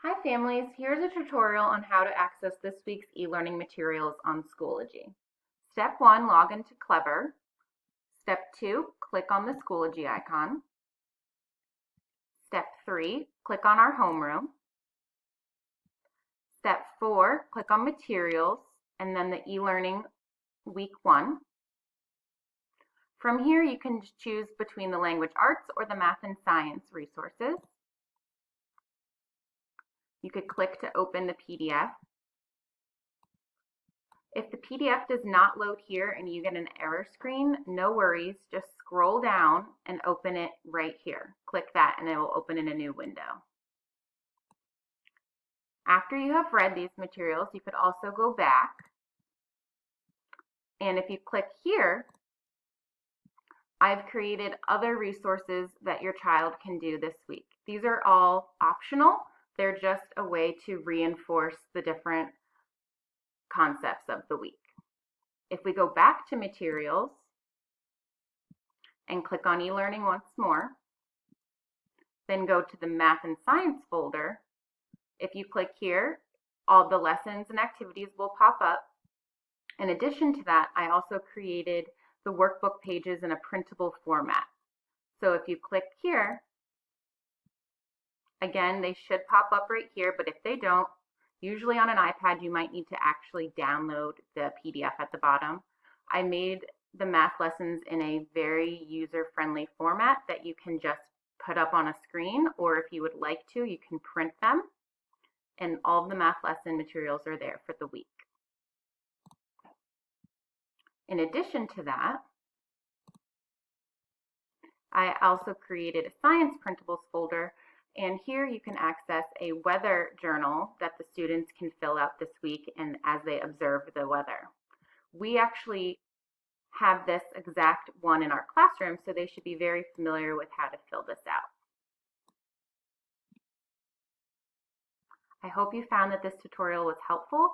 Hi families, here's a tutorial on how to access this week's e-learning materials on Schoology. Step 1, log into Clever. Step 2, click on the Schoology icon. Step 3, click on our homeroom. Step 4, click on Materials and then the e-learning week 1. From here you can choose between the language arts or the math and science resources. You could click to open the PDF. If the PDF does not load here and you get an error screen, no worries, just scroll down and open it right here. Click that and it will open in a new window. After you have read these materials, you could also go back, and if you click here, I've created other resources that your child can do this week. These are all optional. They're just a way to reinforce the different concepts of the week. If we go back to materials and click on e-learning once more, then go to the math and science folder. If you click here, all the lessons and activities will pop up. In addition to that, I also created the workbook pages in a printable format. So if you click here, again, they should pop up right here, but if they don't, usually on an iPad, you might need to actually download the PDF at the bottom. I made the math lessons in a very user-friendly format that you can just put up on a screen, or if you would like to, you can print them. And all of the math lesson materials are there for the week. In addition to that, I also created a science printables folder, and here you can access a weather journal that the students can fill out this week and as they observe the weather. We actually have this exact one in our classroom, so they should be very familiar with how to fill this out. I hope you found that this tutorial was helpful.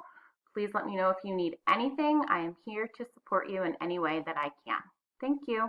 Please let me know if you need anything. I am here to support you in any way that I can. Thank you.